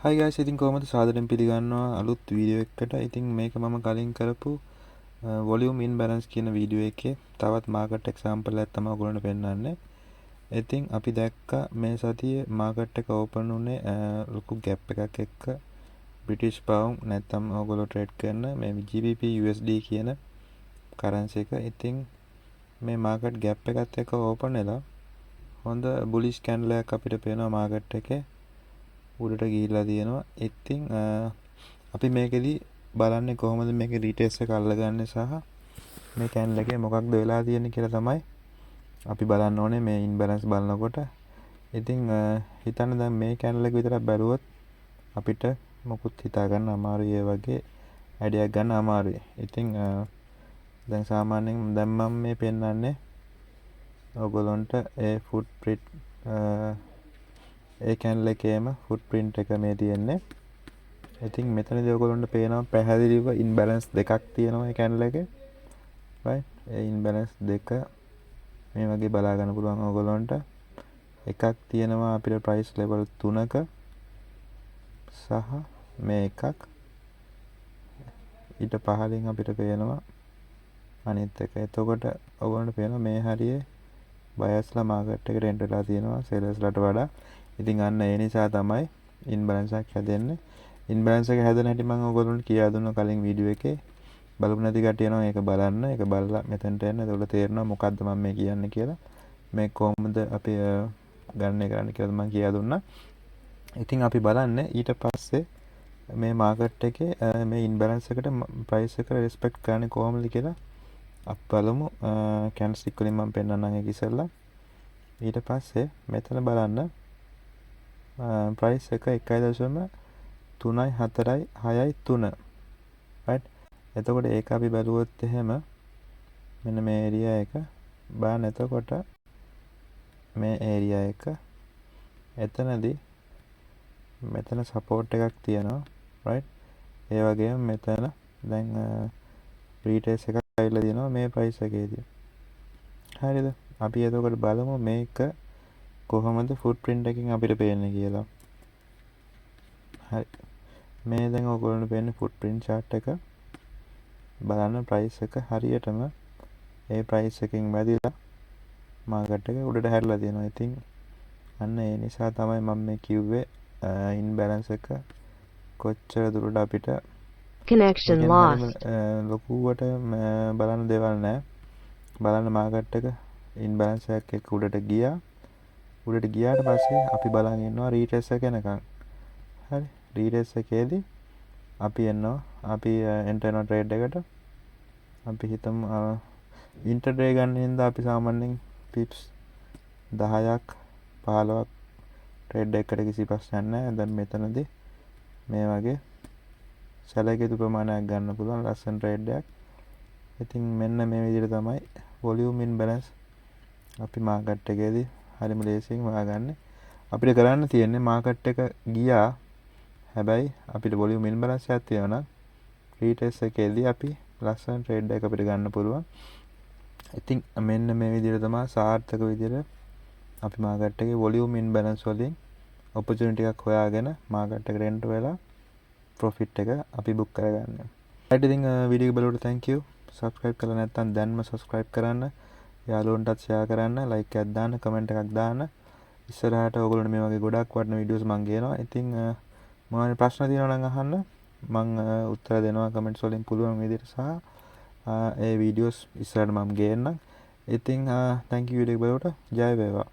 Hi guys, ඉතින් කොහොමද සාදරයෙන් පිළිගන්නවා අලුත් වීඩියෝ එකකට. ඉතින් මේක මම කලින් කරපු volume imbalance කියන වීඩියෝ එකේ තවත් මාකට් එක්සැම්පල් එකක් තමයි ඔයගොල්ලන්ට පෙන්නන්නේ. ඉතින් අපි දැක්කා මේ සතියේ මාකට් එක ඕපන් වුණේ ලොකු ગેප් එකක් එක්ක British pound නැත්නම් ඔයගොල්ලෝ ට්‍රේඩ් කරන මේ GBP USD කියන කරන්සි එක. ඉතින් මේ මාකට් ગેප් එකත් එක්ක ඕපන් වෙලා හොඳ bullish candle එකක් අපිට පේනවා මාකට් එකේ. උඩට ගිහිල්ලා තියෙනවා. ඉතින් අපි මේකෙදි බලන්නේ කොහොමද මේකේ රීටෙස්ට් එක අල්ලගන්නේ සහ මේ කැන්ඩල් එකේ මොකක්ද වෙලා තියෙන්නේ කියලා තමයි අපි බලන්න ඕනේ මේ ඉන්බැලන්ස් බලනකොට. ඉතින් හිතන්න දැන් මේ කැන්ඩල් එක විතරක් බැලුවොත් අපිට මොකුත් හිතා ගන්න අමාරුයි, ඒ වගේ අයිඩියක් ගන්න අමාරුයි. ඉතින් දැන් සාමාන්‍යයෙන් දැන් මම මේ පෙන්නන්නේ ඔයගොල්ලන්ට ඒ ෆුට් ප්‍රින්ට් ඒ කැන්ඩල් එකේම ෆුට් ප්‍රින්ට් එක මේ තියෙන්නේ. ඉතින් මෙතනදී ඔයගොල්ලන්ට පේනවා පැහැදිලිව ඉන්බැලන්ස් දෙකක් තියෙනවා මේ කැන්ඩල් එකේ. right? ඒ ඉන්බැලන්ස් දෙක මේ වගේ බලා ගන්න පුළුවන් ඔයගොල්ලන්ට. එකක් තියෙනවා අපිට ප්‍රයිස් ලෙවල් 3ක සහ මේ එකක් ඊට පහළින් අපිට පේනවා අනිත් එක. එතකොට ඔයගොල්ලන්ට පේනවා මේ හරියේ බයස්ලා මාකට් එකට එන්ටර් වෙලා තියෙනවා සෙලර්ස්ලාට වඩා. ඉතින් අන්න ඒ නිසා තමයි ඉන්බැලන්ස් එකක් හැදෙන්නේ. ඉන්බැලන්ස් එක හැදෙන හැටි මම ඔයගොල්ලන්ට කියා දුන්නා කලින් වීඩියෝ එකේ. බලපු නැති කට්ටිය නම් ඒක බලන්න. ඒක බලලා මෙතනට එන්න. එතකොට තේරෙනවා මොකද්ද මම මේ කියන්නේ කියලා. මේ කොහොමද අපි ගණනය කරන්න කියලා මම කියා දුන්නා. ඉතින් අපි බලන්නේ ඊට පස්සේ මේ මාකට් එකේ මේ ඉන්බැලන්ස් එකට ප්‍රයිස් එක රෙස්පෙක්ට් කරන්නේ කොහොමද කියලා අපි බලමු. කැන්ඩල්ස්ටික් වලින් මම පෙන්නන්නම් ඒක ඉස්සෙල්ලා. ඊට පස්සේ මෙතන බලන්න ප්‍රයිස් එක 1.346.3 right. එතකොට ඒක අපි බැලුවොත් එහෙම මෙන්න මේ ඒරියා එක බලන්න. එතකොට මේ ඒරියා එක එතනදී මෙතන සපෝට් එකක් තියෙනවා right. ඒ වගේම මෙතන දැන් රීටෙස්ට් එකක් ඇවිල්ලා තියෙනවා මේ ප්‍රයිස් එකේදී. හරිද? අපි එතකොට බලමු මේක කොහොමද ෆුට් ප්‍රින්ට් එකකින් අපිට පේන්නේ කියලා. හරි. මේ දැන් ඔයගොල්ලන්ට පේන්නේ ෆුට් ප්‍රින්ට් chart එක. බලන්න ප්‍රයිස් එක හරියටම ඒ ප්‍රයිස් එකකින් වැදිලා මාකට් එක උඩට හැරිලා තියෙනවා. ඉතින් අන්න ඒ නිසා තමයි මම මේ කිව්වේ ඉන්බැලන්ස් එක කොච්චර දුරට අපිට Connection lost. ලොකුවට බලන්න දේවල් නැහැ. බලන්න මාකට් එක ඉන්බැලන්ස් එකක් එක්ක උඩට ගියා. උඩට ගියාට පස්සේ අපි බලන් ඉන්නවා රීටෙස්ට් එක එනකන්. හරි. රීටෙස්ට් එකේදී අපි එන්නවා එන්ටර් වෙනවා ට්‍රේඩ් එකට. අපි හිතමු ඉන්ටර්ඩේ ගන්න හින්දා අපි සාමාන්‍යයෙන් පිප්ස් 10ක් 15ක් ට්‍රේඩ් එකකට කිසි ප්‍රශ්නයක් නැහැ. දැන් මෙතනදී මේ වගේ සැලකිය යුතු ප්‍රමාණයක් ගන්න පුළුවන් ලස්සන ට්‍රේඩ් එකක්. ඉතින් මෙන්න මේ විදිහට තමයි වොලියුම් ඉන්බැලන්ස් අපි මාකට් එකේදී හරිම ලේසියෙන් හොයාගන්නේ. අපිට කරන්න තියෙන්නේ මාකට් එක ගියා. හැබැයි අපිට වොලියුම් ඉන්බැලන්ස් එකක් තියෙනවා නම් රීටෙස්ට් එකේදී අපි ලස්සන ට්‍රේඩ් එකක් අපිට ගන්න පුළුවන්. ඉතින් මෙන්න මේ විදිහට තමයි සාර්ථක විදිහට අපි මාකට් එකේ වොලියුම් ඉන්බැලන්ස් වලින් ඔපචුනිටි එකක් හොයාගෙන මාකට් එකට එන්ටර් වෙලා ප්‍රොෆිට් එක අපි බුක් කරගන්න. right. ඉතින් වීඩියෝ එක බලවට thank you. subscribe කරලා නැත්නම් දැන්ම subscribe කරන්න. යාළුවන්ටත් share කරන්න, like එකක් දාන්න, comment එකක් දාන්න. ඉස්සරහට ඔයගොල්ලෝ මේ වගේ ගොඩක් වටින වීඩියෝස් මම ගේනවා. ඉතින් මොනවාරි ප්‍රශ්න තියෙනවා නම් අහන්න. මම උත්තර දෙනවා කමෙන්ට්ස් වලින් පුළුවන් විදිහට සහ ඒ වීඩියෝස් ඉස්සරහට මම ගේන්නම්. ඉතින් thank you වීඩියෝ එක බලවට. ජය වේවා.